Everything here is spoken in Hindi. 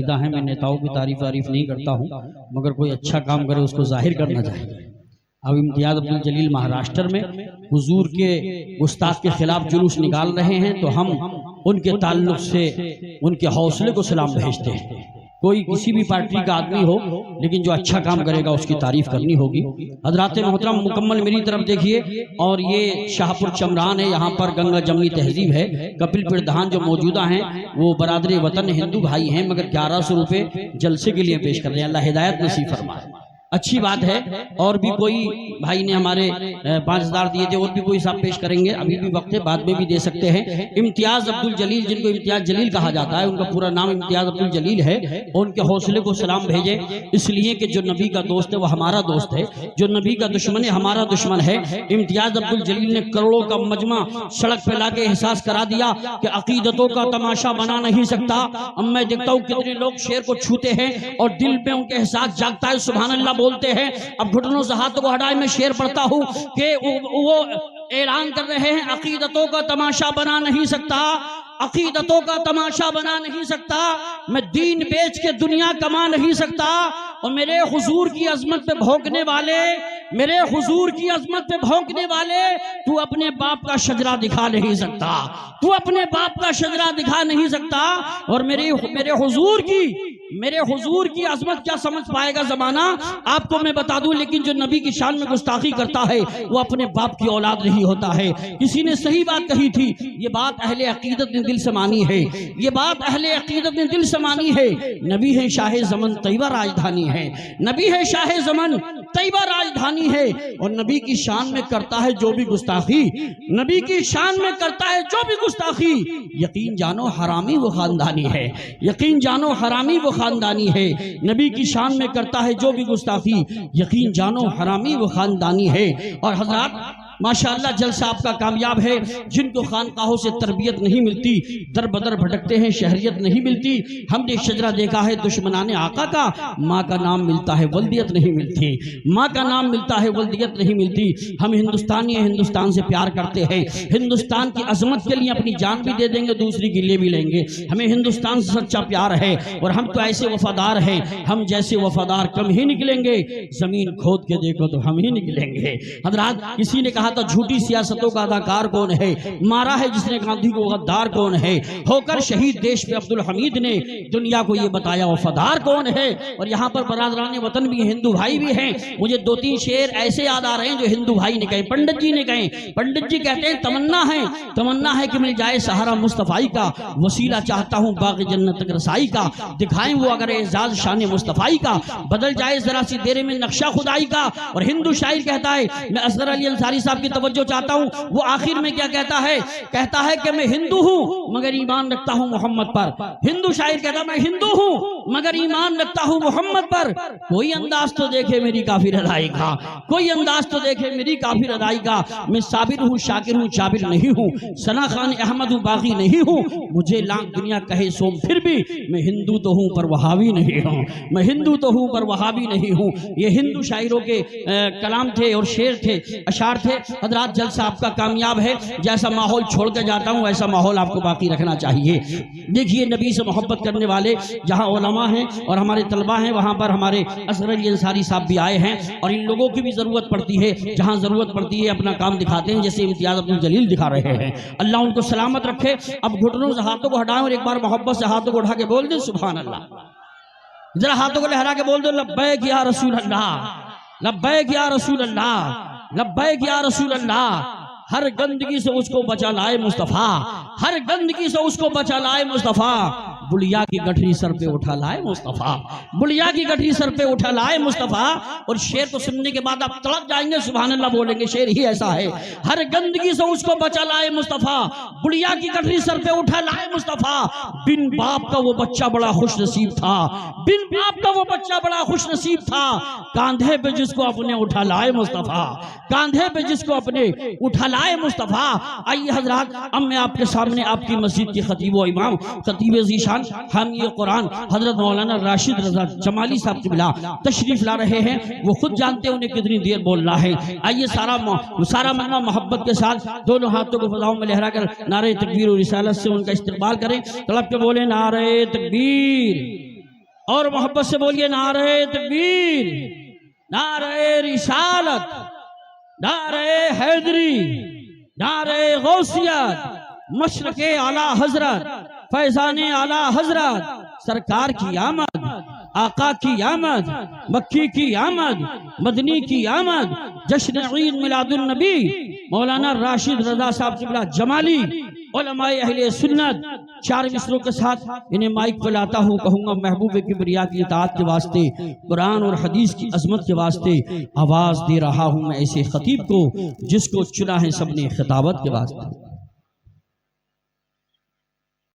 अकीदा है। मैं नेताओं की तारीफ नहीं करता हूँ, मगर कोई अच्छा काम करे उसको जाहिर करना चाहिए। अब इम्तियाज अब्दुल जलील महाराष्ट्र में हुजूर के गुस्ताख के खिलाफ जुलूस निकाल रहे हैं, तो हम उनके ताल्लुक से उनके हौसले को सलाम भेजते हैं। कोई किसी भी पार्टी का आदमी हो, लेकिन जो अच्छा काम करेगा उसकी तारीफ करनी होगी। हजरात मोहतरम मुकम्मल मेरी तरफ देखिए, और ये शाहपुर चमरान है, यहाँ पर गंगा जमनी तहजीब है। कपिल प्रधान जो मौजूदा हैं वो बरादरी वतन हिंदू भाई हैं, मगर 1100 रुपये जलसे के लिए पेश कर रहे हैं। अल्लाह हिदायत नसीब फरमाए, अच्छी बात है। और भी कोई भाई ने हमारे 5000 दिए थे, और भी कोई साहब पेश करेंगे, अभी भी वक्त है, बाद में भी दे सकते हैं। इम्तियाज अब्दुल जलील, जिनको इम्तियाज जलील कहा जाता है, उनका पूरा नाम इम्तियाज अब्दुल जलील है, और उनके हौसले को सलाम भेजे, इसलिए कि जो नबी का दोस्त है वो हमारा दोस्त है, जो नबी का दुश्मन है हमारा दुश्मन है। इम्तियाज अब्दुल जलील ने करोड़ों का मजमा सड़क पे लाके एहसास करा दिया कि अकीदतों का तमाशा बना नहीं सकता। अब मैं देखता हूँ कितने लोग शेर को छूते हैं और दिल पे उनके एहसास जागता है, सुभान अल्लाह बोलते हैं। अब घुटनों से हाथों को हटाए मैं शेर पढ़ता हूं कि वो ऐलान कर रहे हैं, अकीदतों का तमाशा बना नहीं सकता, अकीदतों का तमाशा बना नहीं सकता, मैं दीन बेच के दुनिया कमा नहीं सकता। और मेरे हुजूर की अजमत पे भौंकने वाले, मेरे हुजूर की अजमत पे भौंकने वाले, तू अपने बाप का शजरा दिखा नहीं सकता, तू अपने बाप का शजरा दिखा नहीं सकता। और मेरे हुजूर की अजमत क्या समझ पाएगा जमाना, आपको मैं बता दूं। लेकिन जो नबी की शान में गुस्ताखी करता है वो अपने बाप की औलाद नहीं होता है। किसी ने सही बात कही थी, ये बात अहले अकीदत ने दिल से मानी है, ये बात अहले अकीदत ने दिल से मानी है। नबी है शाह ज़मन तैयबा राजधानी है, नबी है शाह ज़मन तैयबा राजधानी है। और नबी की शान में करता है जो भी गुस्ताखी, नबी की शान में करता है जो भी गुस्ताखी, यकीन जानो हरामी वो खानदानी है, यकीन जानो हरामी वो खानदानी है। नबी की शान में करता है जो भी गुस्ताखी, यकीन जानो हरामी वो खानदानी है। और हजरात माशाअल्लाह जलसा आपका कामयाब है। जिनको खानकाहों से तरबियत नहीं मिलती, दर बदर भटकते हैं, शहरियत नहीं मिलती। हमने शजरा देखा है दुश्मनाने आका का, माँ का नाम मिलता है वल्दियत नहीं मिलती, माँ का नाम मिलता है वल्दियत नहीं मिलती। हम हिंदुस्तानी हैं, हिंदुस्तान से प्यार करते हैं, हिंदुस्तान की अजमत के लिए अपनी जान भी दे देंगे, दूसरी के लिए भी लेंगे। हमें हिंदुस्तान से सच्चा प्यार है, और हम तो ऐसे वफादार हैं, हम जैसे वफादार कम ही निकलेंगे, जमीन खोद के देखो तो हम ही निकलेंगे। हजरात किसी ने कहा तो झूठी सियासतों का अदाकार कौन है, मारा है जिसने गांधी को गद्दार कौन है, होकर शहीद देश पे अब्दुल हमीद ने दुनिया को ये बताया वफादार कौन है। और यहाँ पर बरादरान वतन भी हिंदू भाई भी हैं। मुझे 2-3 शेर ऐसे याद आ रहे हैं जो हिंदू भाई ने कहे, पंडित जी ने कहे। पंडित जी कहते हैं तमन्ना है कि मिल जाए सहारा मुस्तफाई का, वसीला चाहता हूँ बाग़ जन्नत तक रसाई का, दिखाएं वो अगर एजाज शान मुस्तफाई का, बदल जाए जरा सी देर में नक्शा खुदाई का। और हिंदू शायर कहता है, मैं असगर अली अंसारी साहब की तवज्जो चाहता हूं, वो आखिर में क्या कहता है, कहता है कि मैं हिंदू हूं मगर ईमान रखता हूं मोहम्मद पर। हिंदू शायर कहता है मैं हिंदू हूं मगर ईमान रखता हूं मोहम्मद पर। कोई अंदाज तो देखे मेरी काफिर अदाई का, कोई अंदाज तो देखे मेरी काफिर अदाई का। मैं साबिर हूं, शाकिर हूं, जाबिर नहीं हूं, सना खान अहमद हूं, बागी नहीं हूं। मुझे लाख दुनिया कहे सोम फिर भी मैं हिंदू तो हूं पर वहाबी नहीं हूं, मैं हिंदू तो हूं पर वहाबी नहीं हूं। ये हिंदू शायरों के कलाम थे और शेर थे, अशार थे। हजरात जलसा आपका कामयाब है, जैसा माहौल छोड़ के जाता हूँ वैसा माहौल आपको बाकी रखना चाहिए। देखिए नबी से मोहब्बत करने वाले जहाँ उलमा हैं और हमारे तलबा हैं, वहाँ पर हमारे असगर अली अंसारी साहब भी आए हैं। और इन लोगों की भी ज़रूरत पड़ती है, जहाँ ज़रूरत पड़ती है अपना काम दिखाते हैं, जैसे इम्तियाज अब्दुल जलील दिखा रहे हैं। अल्लाह उनको सलामत रखे। अब घुटनों से हाथों को हटाएं और एक बार मोहब्बत से हाथों को उठा के बोल दें सुभान अल्लाह। जरा हाथों को लहरा के बोल दो लब्बैक या रसूल अल्लाह, लब्बैक या रसूल अल्लाह, लब्बैक या रसूल अल्लाह। हर गंदगी से उसको बचा लाए मुस्तफ़ा, हर गंदगी से उसको बचा लाए मुस्तफ़ा। बुढ़िया की गठरी सर पे उठा लाए मुस्तफ़ा, बुढ़िया की गठरी सर पे उठा लाए मुस्तफ़ा। और शेर को सुनने के बाद आप तड़प जाएंगे, सुभान अल्लाह बोलेंगे, शेर ही ऐसा है। हर गंदगी से उसको बचा लाए मुस्तफ़ा, बुढ़िया की गठरी सर पे उठा लाए मुस्तफ़ा। बिन बाप का वो बच्चा बड़ा खुश नसीब था, बिन बाप का वो बच्चा बड़ा खुश नसीब था। कांधे पे जिसको अपने उठा लाए मुस्तफ़ा, कांधे पे जिसको अपने उठा लाए मुस्तफ़ा। आइए हजरात, अब मैं आपके सामने आपकी मस्जिद के खतीब व इमाम खतीब ज़ीशान हामी कुरान हजरत मौलाना राशिद रजा जमाली साहब की बिला तशरीफ ला रहे हैं। वो खुद जानते हैं उन्हें कितनी देर बोलना है। आइए सारा मन्ना मोहब्बत के साथ दोनों हाथों को फजाओं में लहरा कर नारे तकबीर और रिसालत से उनका इस्तकबाल करें। तड़प के बोले नारे तकबीर, और मोहब्बत से बोलिए नारे तकबीर, नारे रिसालत, नारे हैदरी, नारे गौसियत, मशरक़े आला हजरत, फैज़ाने आला हजरत, सरकार की आमद, आका की आमद, मक्की की आमद, मदनी की आमद, जश्न ईद मिलादुन नबी मौलाना राशिद रजा साहब क़िबला जमाली, उलमाए अहले सुन्नत। 4 मिसरों के साथ इन्हें माइक पर लाता हूँ, कहूँगा महबूब किबरिया की इताअत के वास्ते, कुरान और हदीस की अजमत के वास्ते आवाज़ दे रहा हूँ मैं ऐसे खतीब को जिसको चुना है सबने खिताबत के वास्ते।